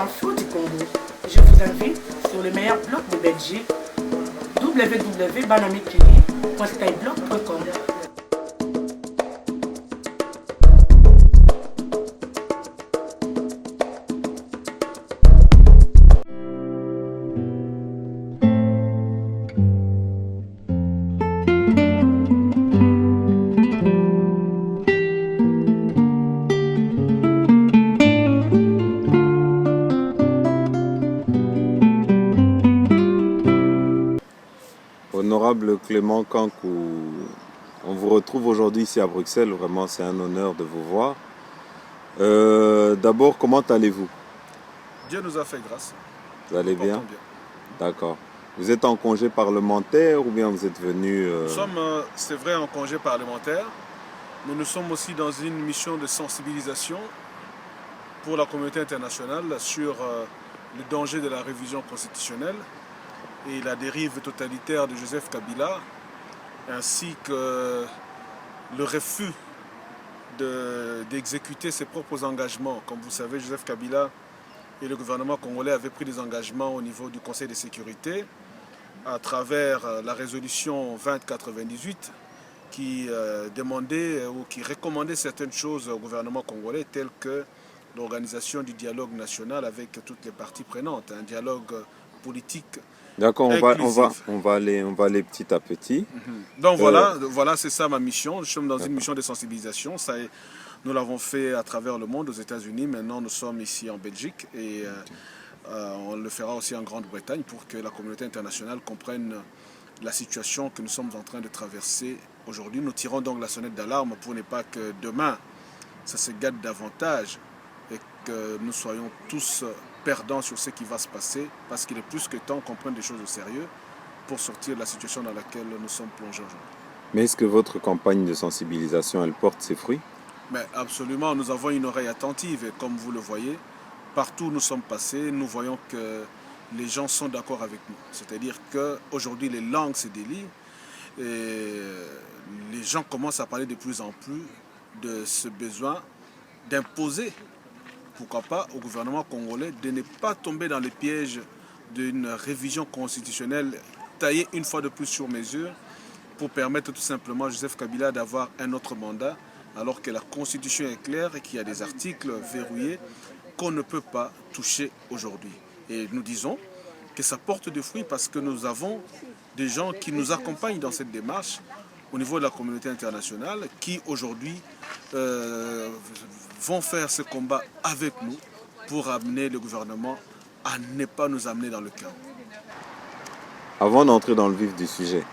en foot du Congo. Je vous invite sur le meilleur blog de Belgique, www.banamikili.skyblog.com. Honorable Clément Kankou, on vous retrouve aujourd'hui ici à Bruxelles, vraiment c'est un honneur de vous voir. D'abord, comment allez-vous? Dieu nous a fait grâce. Vous allez bien? D'accord. Vous êtes en congé parlementaire ou bien vous êtes venu... Nous sommes, c'est vrai, en congé parlementaire, mais nous sommes aussi dans une mission de sensibilisation pour la communauté internationale sur le danger de la révision constitutionnelle et la dérive totalitaire de Joseph Kabila, ainsi que le refus d'exécuter ses propres engagements. Comme vous savez, Joseph Kabila et le gouvernement congolais avaient pris des engagements au niveau du Conseil de sécurité à travers la résolution 2098 qui demandait ou qui recommandait certaines choses au gouvernement congolais telles que l'organisation du dialogue national avec toutes les parties prenantes, un dialogue politique. D'accord, on va aller petit à petit. Donc voilà, c'est ça ma mission. Nous sommes dans une mission de sensibilisation. Nous l'avons fait à travers le monde, aux États-Unis. Maintenant, nous sommes ici en Belgique et on le fera aussi en Grande-Bretagne pour que la communauté internationale comprenne la situation que nous sommes en train de traverser aujourd'hui. Nous tirons donc la sonnette d'alarme pour ne pas que demain, ça se gâte davantage et que nous soyons tous perdants sur ce qui va se passer, parce qu'il est plus que temps qu'on prenne des choses au sérieux pour sortir de la situation dans laquelle nous sommes plongés aujourd'hui. Mais est-ce que votre campagne de sensibilisation, elle porte ses fruits? Mais absolument, nous avons une oreille attentive et comme vous le voyez, partout où nous sommes passés, nous voyons que les gens sont d'accord avec nous. C'est-à-dire qu'aujourd'hui, les langues se délient et les gens commencent à parler de plus en plus de ce besoin d'imposer, pourquoi pas, au gouvernement congolais de ne pas tomber dans le piège d'une révision constitutionnelle taillée une fois de plus sur mesure pour permettre tout simplement à Joseph Kabila d'avoir un autre mandat alors que la constitution est claire et qu'il y a des articles verrouillés qu'on ne peut pas toucher aujourd'hui. Et nous disons que ça porte des fruits parce que nous avons des gens qui nous accompagnent dans cette démarche au niveau de la communauté internationale qui aujourd'hui vont faire ce combat avec nous pour amener le gouvernement à ne pas nous amener dans le chaos. Avant d'entrer dans le vif du sujet,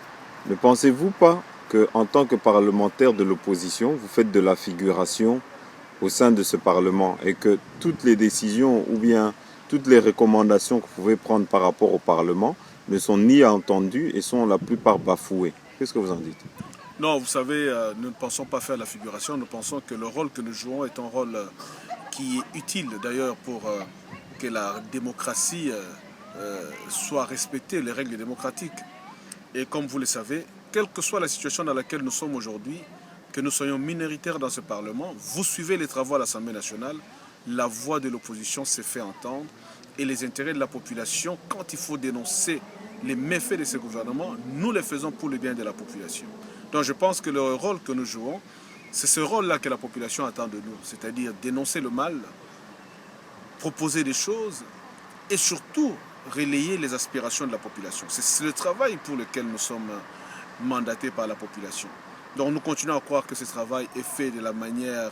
ne pensez-vous pas qu'en tant que parlementaire de l'opposition, vous faites de la figuration au sein de ce Parlement et que toutes les décisions ou bien toutes les recommandations que vous pouvez prendre par rapport au Parlement ne sont ni entendues et sont la plupart bafouées? Qu'est-ce que vous en dites? Non, vous savez, nous ne pensons pas faire la figuration, nous pensons que le rôle que nous jouons est un rôle qui est utile d'ailleurs pour que la démocratie soit respectée, les règles démocratiques. Et comme vous le savez, quelle que soit la situation dans laquelle nous sommes aujourd'hui, que nous soyons minoritaires dans ce Parlement, vous suivez les travaux à l'Assemblée nationale, la voix de l'opposition s'est fait entendre et les intérêts de la population, quand il faut dénoncer les méfaits de ce gouvernement, nous les faisons pour le bien de la population. Donc je pense que le rôle que nous jouons, c'est ce rôle-là que la population attend de nous, c'est-à-dire dénoncer le mal, proposer des choses et surtout relayer les aspirations de la population. C'est le travail pour lequel nous sommes mandatés par la population. Donc nous continuons à croire que ce travail est fait de la manière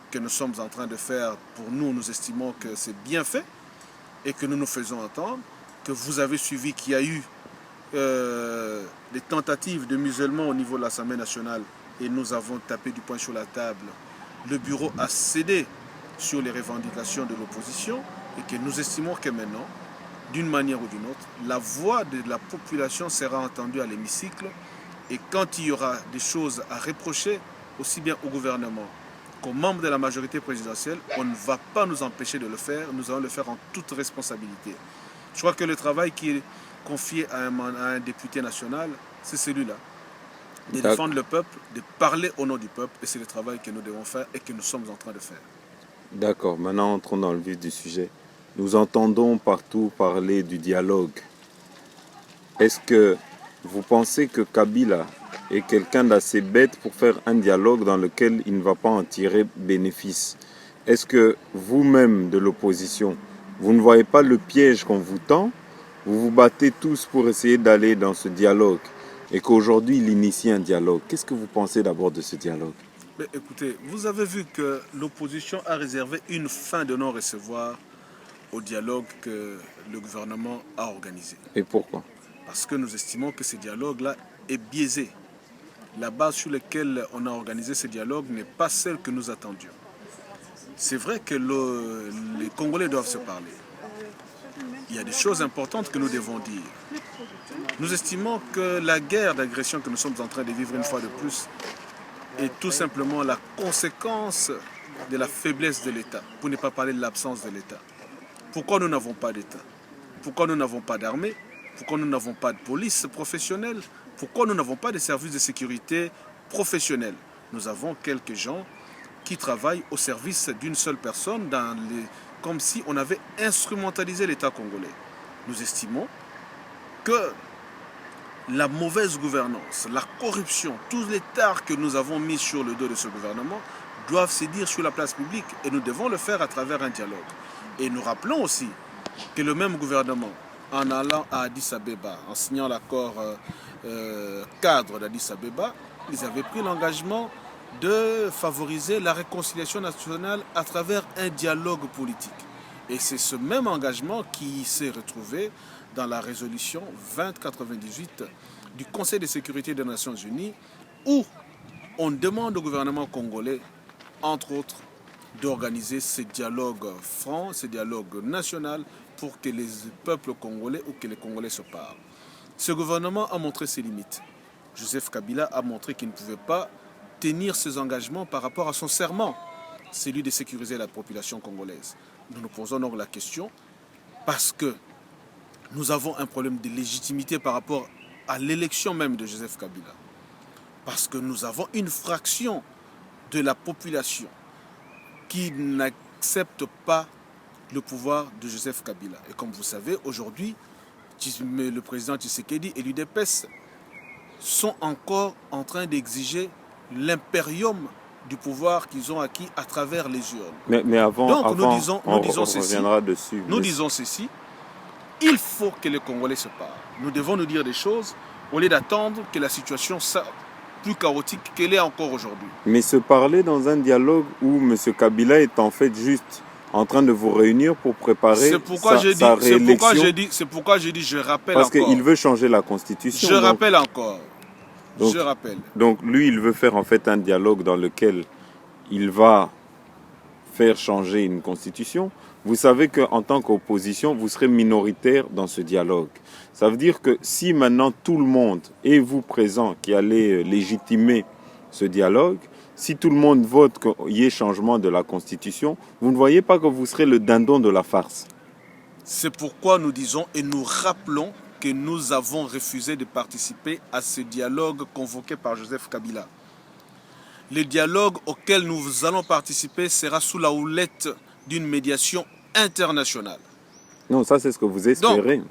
que nous sommes en train de faire. Pour nous, nous estimons que c'est bien fait et que nous nous faisons entendre, que vous avez suivi qu'il y a eu des tentatives de musellement au niveau de l'Assemblée nationale et nous avons tapé du poing sur la table. Le bureau a cédé sur les revendications de l'opposition et que nous estimons que maintenant, d'une manière ou d'une autre, la voix de la population sera entendue à l'hémicycle et quand il y aura des choses à reprocher, aussi bien au gouvernement qu'aux membres de la majorité présidentielle, on ne va pas nous empêcher de le faire, nous allons le faire en toute responsabilité. Je crois que le travail qui est confié à un député national, c'est celui-là. De défendre le peuple, de parler au nom du peuple, et c'est le travail que nous devons faire et que nous sommes en train de faire. D'accord, maintenant entrons dans le vif du sujet. Nous entendons partout parler du dialogue. Est-ce que vous pensez que Kabila est quelqu'un d'assez bête pour faire un dialogue dans lequel il ne va pas en tirer bénéfice? Est-ce que vous-même de l'opposition, vous ne voyez pas le piège qu'on vous tend? Vous vous battez tous pour essayer d'aller dans ce dialogue et qu'aujourd'hui il initie un dialogue. Qu'est-ce que vous pensez d'abord de ce dialogue? Mais écoutez, vous avez vu que l'opposition a réservé une fin de non-recevoir au dialogue que le gouvernement a organisé. Et pourquoi? Parce que nous estimons que ce dialogue-là est biaisé. La base sur laquelle on a organisé ce dialogue n'est pas celle que nous attendions. C'est vrai que les Congolais doivent se parler. Il y a des choses importantes que nous devons dire. Nous estimons que la guerre d'agression que nous sommes en train de vivre une fois de plus est tout simplement la conséquence de la faiblesse de l'État, pour ne pas parler de l'absence de l'État. Pourquoi nous n'avons pas d'État? Pourquoi nous n'avons pas d'armée? Pourquoi nous n'avons pas de police professionnelle? Pourquoi nous n'avons pas de services de sécurité professionnels? Nous avons quelques gens qui travaillent au service d'une seule personne, comme si on avait instrumentalisé l'État congolais. Nous estimons que la mauvaise gouvernance, la corruption, tous les tares que nous avons mis sur le dos de ce gouvernement doivent se dire sur la place publique et nous devons le faire à travers un dialogue. Et nous rappelons aussi que le même gouvernement, en allant à Addis Abeba, en signant l'accord cadre d'Addis Abeba, ils avaient pris l'engagement de favoriser la réconciliation nationale à travers un dialogue politique. Et c'est ce même engagement qui s'est retrouvé dans la résolution 2098 du Conseil de sécurité des Nations Unies, où on demande au gouvernement congolais, entre autres, d'organiser ce dialogue franc, ce dialogue national, pour que les peuples congolais ou que les Congolais se parlent. Ce gouvernement a montré ses limites. Joseph Kabila a montré qu'il ne pouvait pas tenir ses engagements par rapport à son serment, celui de sécuriser la population congolaise. Nous nous posons donc la question, parce que nous avons un problème de légitimité par rapport à l'élection même de Joseph Kabila. Parce que nous avons une fraction de la population qui n'accepte pas le pouvoir de Joseph Kabila. Et comme vous savez, aujourd'hui, le président Tshisekedi et l'UDPS sont encore en train d'exiger l'impérium du pouvoir qu'ils ont acquis à travers les urnes. Mais avant, donc nous disons ceci, reviendra dessus. nous disons ceci, il faut que les Congolais se parlent. Nous devons nous dire des choses au lieu d'attendre que la situation soit plus chaotique qu'elle est encore aujourd'hui. Mais se parler dans un dialogue où M. Kabila est en fait juste en train de vous réunir pour préparer sa réélection. C'est pourquoi j'ai dit, je rappelle Parce encore. qu'il veut changer la constitution. Je rappelle encore. Donc, je rappelle. Donc lui, il veut faire en fait un dialogue dans lequel il va faire changer une constitution. Vous savez qu'en tant qu'opposition, vous serez minoritaire dans ce dialogue. Ça veut dire que si maintenant tout le monde, et vous présents, qui allez légitimer ce dialogue, si tout le monde vote qu'il y ait changement de la constitution, vous ne voyez pas que vous serez le dindon de la farce. C'est pourquoi nous disons et nous rappelons que nous avons refusé de participer à ce dialogue convoqué par Joseph Kabila. Le dialogue auquel nous allons participer sera sous la houlette d'une médiation internationale. Non, ça c'est ce que vous espérez.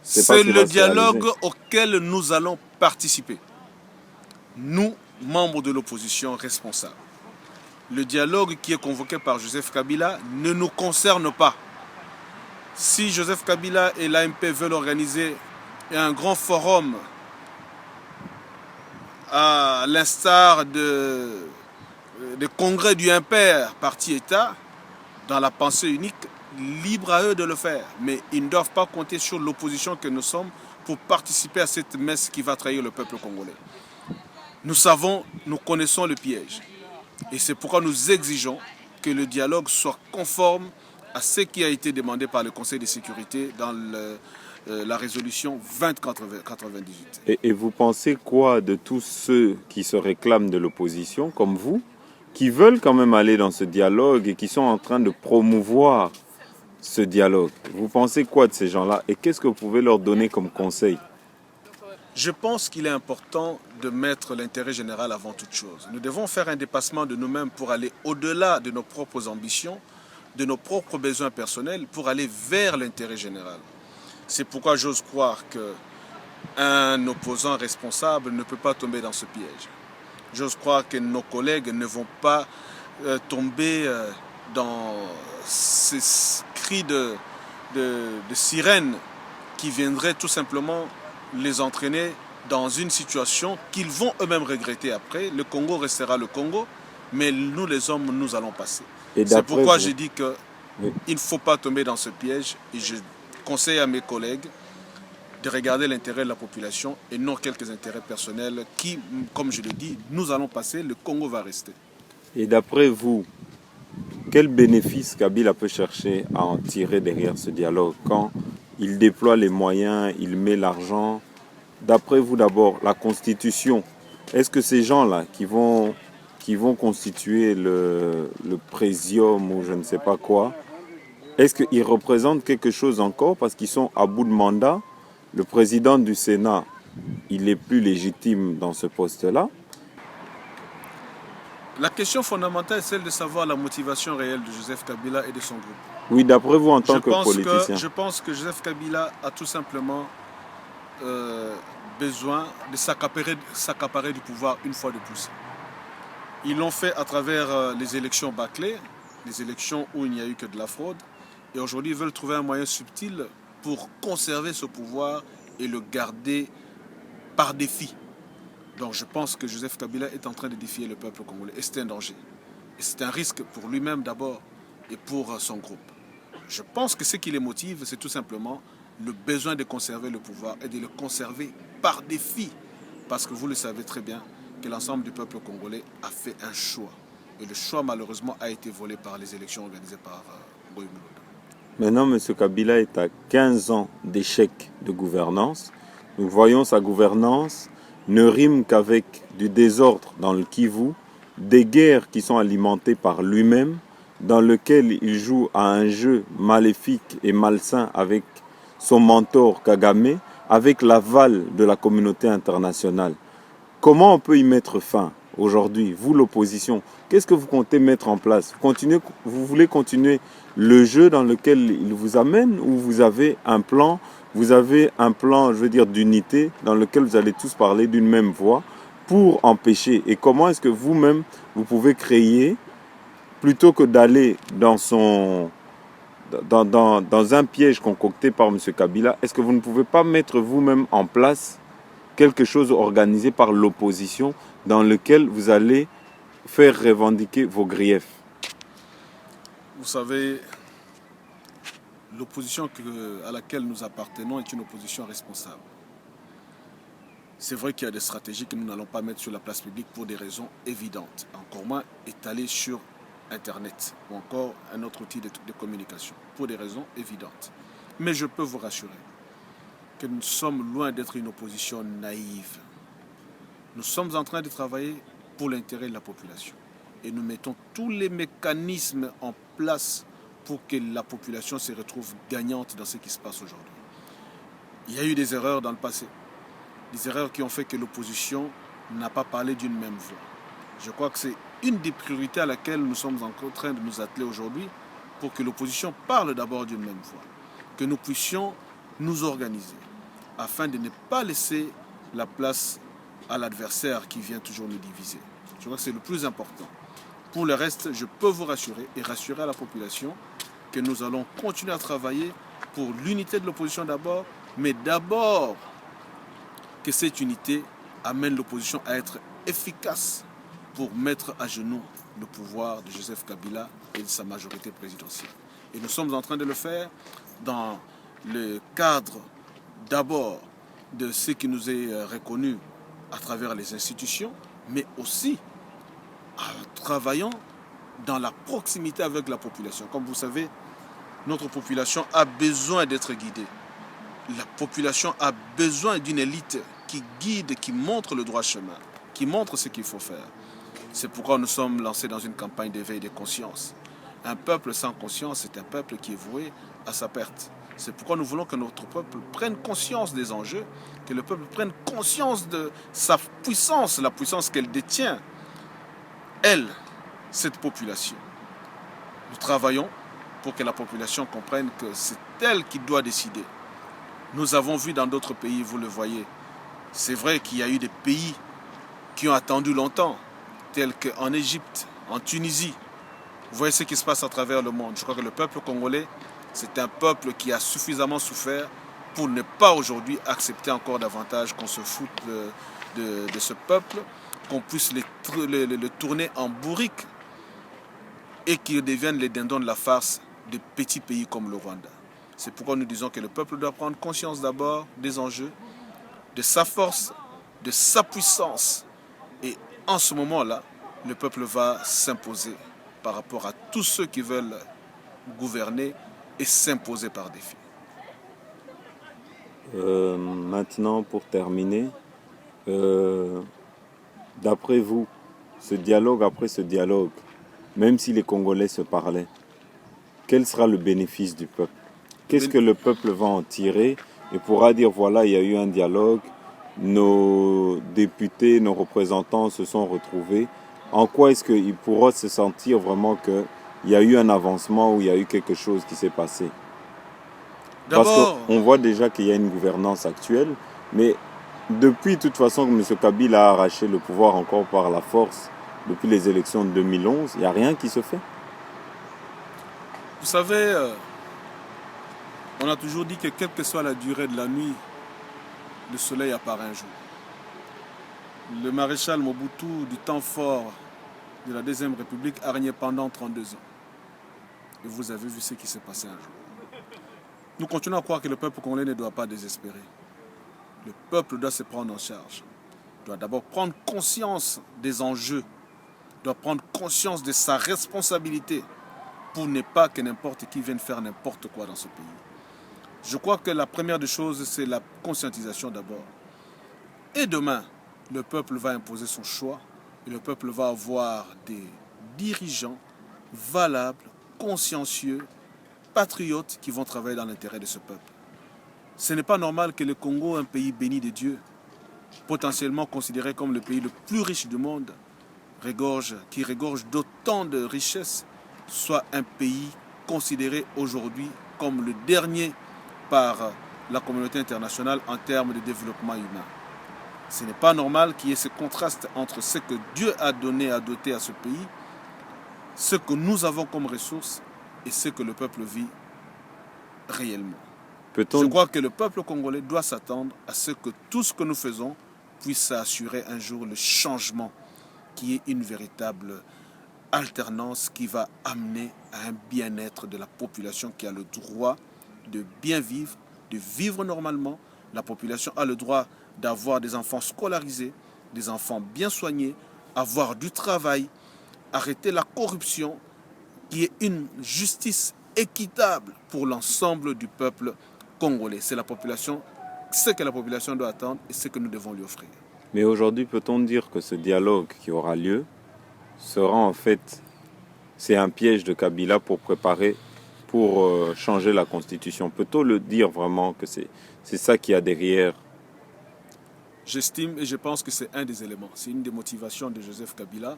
C'est le dialogue auquel nous allons participer. Nous, membres de l'opposition responsable. Le dialogue qui est convoqué par Joseph Kabila ne nous concerne pas. Si Joseph Kabila et l'AMP veulent organiser un grand forum à l'instar des congrès du impair parti-État, dans la pensée unique, libre à eux de le faire. Mais ils ne doivent pas compter sur l'opposition que nous sommes pour participer à cette messe qui va trahir le peuple congolais. Nous savons, nous connaissons le piège. Et c'est pourquoi nous exigeons que le dialogue soit conforme à ce qui a été demandé par le Conseil de sécurité dans la résolution 2098. Et vous pensez quoi de tous ceux qui se réclament de l'opposition, comme vous, qui veulent quand même aller dans ce dialogue et qui sont en train de promouvoir ce dialogue? Vous pensez quoi de ces gens-là et qu'est-ce que vous pouvez leur donner comme conseil? Je pense qu'il est important de mettre l'intérêt général avant toute chose. Nous devons faire un dépassement de nous-mêmes pour aller au-delà de nos propres ambitions de nos propres besoins personnels pour aller vers l'intérêt général. C'est pourquoi j'ose croire qu'un opposant responsable ne peut pas tomber dans ce piège. J'ose croire que nos collègues ne vont pas tomber dans ces cris de sirène qui viendraient tout simplement les entraîner dans une situation qu'ils vont eux-mêmes regretter après. Le Congo restera le Congo, mais nous les hommes, nous allons passer. C'est pourquoi je dis qu'il ne faut pas tomber dans ce piège et je conseille à mes collègues de regarder l'intérêt de la population et non quelques intérêts personnels qui, comme je le dis, nous allons passer, le Congo va rester. Et d'après vous, quel bénéfice Kabila peut chercher à en tirer derrière ce dialogue quand il déploie les moyens, il met l'argent? D'après vous d'abord, la Constitution, est-ce que ces gens-là qui vont constituer le présidium ou je ne sais pas quoi, est-ce qu'ils représentent quelque chose encore parce qu'ils sont à bout de mandat? Le président du Sénat, il est plus légitime dans ce poste-là. La question fondamentale est celle de savoir la motivation réelle de Joseph Kabila et de son groupe. Oui, d'après vous en tant que politicien. Je pense que Joseph Kabila a tout simplement besoin de s'accaparer du pouvoir une fois de plus. Ils l'ont fait à travers les élections bâclées, les élections où il n'y a eu que de la fraude. Et aujourd'hui, ils veulent trouver un moyen subtil pour conserver ce pouvoir et le garder par défi. Donc je pense que Joseph Kabila est en train de défier le peuple congolais. Et c'est un danger. Et c'est un risque pour lui-même d'abord et pour son groupe. Je pense que ce qui les motive, c'est tout simplement le besoin de conserver le pouvoir et de le conserver par défi. Parce que vous le savez très bien que l'ensemble du peuple congolais a fait un choix. Et le choix, malheureusement, a été volé par les élections organisées par Moïse Mouloud. Maintenant, M. Kabila est à 15 ans d'échec de gouvernance. Nous voyons sa gouvernance ne rime qu'avec du désordre dans le Kivu, des guerres qui sont alimentées par lui-même, dans lequel il joue à un jeu maléfique et malsain avec son mentor Kagame, avec l'aval de la communauté internationale. Comment on peut y mettre fin aujourd'hui, vous l'opposition? Qu'est-ce que vous comptez mettre en place? Vous voulez continuer le jeu dans lequel il vous amène ou vous avez un plan? Vous avez un plan, je veux dire, d'unité dans lequel vous allez tous parler d'une même voix pour empêcher. Et comment est-ce que vous-même, vous pouvez créer, plutôt que d'aller dans un piège concocté par M. Kabila, est-ce que vous ne pouvez pas mettre vous-même en place quelque chose organisé par l'opposition dans lequel vous allez faire revendiquer vos griefs? Vous savez, l'opposition à laquelle nous appartenons est une opposition responsable. C'est vrai qu'il y a des stratégies que nous n'allons pas mettre sur la place publique pour des raisons évidentes. Encore moins étalées sur Internet ou encore un autre outil de communication, pour des raisons évidentes. Mais je peux vous rassurer que nous sommes loin d'être une opposition naïve. Nous sommes en train de travailler pour l'intérêt de la population. Et nous mettons tous les mécanismes en place pour que la population se retrouve gagnante dans ce qui se passe aujourd'hui. Il y a eu des erreurs dans le passé. Des erreurs qui ont fait que l'opposition n'a pas parlé d'une même voix. Je crois que c'est une des priorités à laquelle nous sommes en train de nous atteler aujourd'hui pour que l'opposition parle d'abord d'une même voix. Que nous puissions nous organiser afin de ne pas laisser la place à l'adversaire qui vient toujours nous diviser. Je crois que c'est le plus important. Pour le reste, je peux vous rassurer et rassurer à la population que nous allons continuer à travailler pour l'unité de l'opposition d'abord, mais d'abord que cette unité amène l'opposition à être efficace pour mettre à genoux le pouvoir de Joseph Kabila et de sa majorité présidentielle. Et nous sommes en train de le faire dans le cadre d'abord de ce qui nous est reconnu à travers les institutions, mais aussi en travaillant dans la proximité avec la population. Comme vous savez, notre population a besoin d'être guidée. La population a besoin d'une élite qui guide, qui montre le droit chemin, qui montre ce qu'il faut faire. C'est pourquoi nous sommes lancés dans une campagne d'éveil des consciences. Un peuple sans conscience, c'est un peuple qui est voué à sa perte. C'est pourquoi nous voulons que notre peuple prenne conscience des enjeux, que le peuple prenne conscience de sa puissance, la puissance qu'elle détient, elle, cette population. Nous travaillons pour que la population comprenne que c'est elle qui doit décider. Nous avons vu dans d'autres pays, vous le voyez, c'est vrai qu'il y a eu des pays qui ont attendu longtemps, tels qu'en Égypte, en Tunisie. Vous voyez ce qui se passe à travers le monde. Je crois que le peuple congolais, c'est un peuple qui a suffisamment souffert pour ne pas aujourd'hui accepter encore davantage qu'on se foute de ce peuple, qu'on puisse le tourner en bourrique et qu'ils deviennent les dindons de la farce de petits pays comme le Rwanda. C'est pourquoi nous disons que le peuple doit prendre conscience d'abord des enjeux, de sa force, de sa puissance. Et en ce moment-là, le peuple va s'imposer par rapport à tous ceux qui veulent gouverner et s'imposer par défi. Maintenant, pour terminer, d'après vous, ce dialogue après ce dialogue, même si les Congolais se parlaient, quel sera le bénéfice du peuple? Qu'est-ce que le peuple va en tirer et pourra dire, voilà, il y a eu un dialogue, nos députés, nos représentants se sont retrouvés. En quoi est-ce qu'il pourra se sentir vraiment qu'il y a eu un avancement ou il y a eu quelque chose qui s'est passé? Parce qu'on voit déjà qu'il y a une gouvernance actuelle, mais depuis, de toute façon, que M. Kabila a arraché le pouvoir encore par la force, depuis les élections de 2011, il n'y a rien qui se fait. Vous savez, on a toujours dit que quelle que soit la durée de la nuit, le soleil apparaît un jour. Le maréchal Mobutu, du temps fort de la Deuxième République, a régné pendant 32 ans. Et vous avez vu ce qui s'est passé un jour. Nous continuons à croire que le peuple congolais ne doit pas désespérer. Le peuple doit se prendre en charge. Il doit d'abord prendre conscience des enjeux. Il doit prendre conscience de sa responsabilité pour ne pas que n'importe qui vienne faire n'importe quoi dans ce pays. Je crois que la première des choses, c'est la conscientisation d'abord. Et demain, le peuple va imposer son choix et le peuple va avoir des dirigeants valables, consciencieux, patriotes qui vont travailler dans l'intérêt de ce peuple. Ce n'est pas normal que le Congo, un pays béni de Dieu, potentiellement considéré comme le pays le plus riche du monde, qui regorge d'autant de richesses, soit un pays considéré aujourd'hui comme le dernier par la communauté internationale en termes de développement humain. Ce n'est pas normal qu'il y ait ce contraste entre ce que Dieu a donné, a doté à ce pays, ce que nous avons comme ressources et ce que le peuple vit réellement. Je crois que le peuple congolais doit s'attendre à ce que tout ce que nous faisons puisse assurer un jour le changement, qui est une véritable alternance qui va amener à un bien-être de la population qui a le droit de bien vivre, de vivre normalement. La population a le droit d'avoir des enfants scolarisés, des enfants bien soignés, avoir du travail, arrêter la corruption, qui est une justice équitable pour l'ensemble du peuple congolais. C'est la population, ce que la population doit attendre et ce que nous devons lui offrir. Mais aujourd'hui, peut-on dire que ce dialogue qui aura lieu sera en fait, c'est un piège de Kabila pour préparer, pour changer la constitution? Peut-on le dire vraiment que c'est ça qui y a derrière? J'estime et je pense que c'est un des éléments. C'est une des motivations de Joseph Kabila,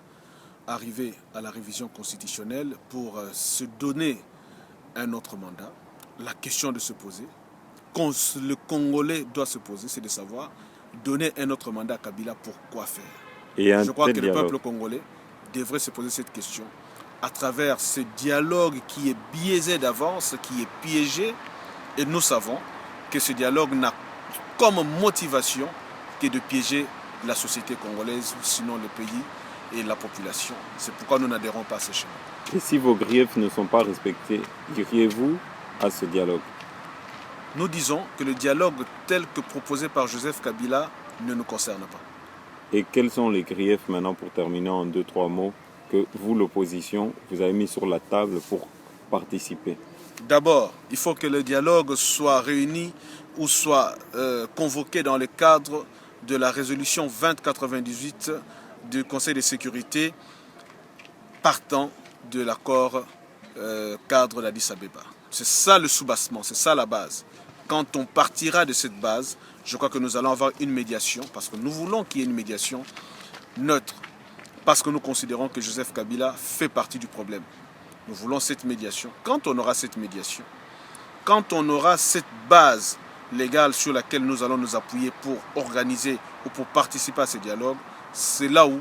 arriver à la révision constitutionnelle pour se donner un autre mandat. La question de se poser, le Congolais doit se poser, c'est de savoir donner un autre mandat à Kabila pour quoi faire. Je crois que le peuple congolais devrait se poser cette question à travers ce dialogue qui est biaisé d'avance, qui est piégé. Et nous savons que ce dialogue n'a comme motivation que de piéger la société congolaise, sinon le pays et la population. C'est pourquoi nous n'adhérons pas à ce chemin. Et si vos griefs ne sont pas respectés, iriez-vous à ce dialogue? Nous disons que le dialogue tel que proposé par Joseph Kabila ne nous concerne pas. Et quels sont les griefs maintenant, pour terminer en 2-3 mots, que vous, l'opposition, vous avez mis sur la table pour participer? D'abord, il faut que le dialogue soit réuni ou soit convoqué dans le cadre de la résolution 2098 du Conseil de sécurité partant de l'accord cadre d'Addis Abeba. C'est ça le soubassement, c'est ça la base. Quand on partira de cette base, je crois que nous allons avoir une médiation, parce que nous voulons qu'il y ait une médiation neutre, parce que nous considérons que Joseph Kabila fait partie du problème. Nous voulons cette médiation. Quand on aura cette médiation, quand on aura cette base légale sur laquelle nous allons nous appuyer pour organiser ou pour participer à ces dialogues, c'est là où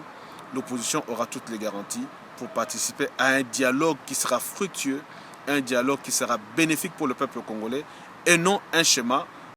l'opposition aura toutes les garanties pour participer à un dialogue qui sera fructueux, un dialogue qui sera bénéfique pour le peuple congolais et non un schéma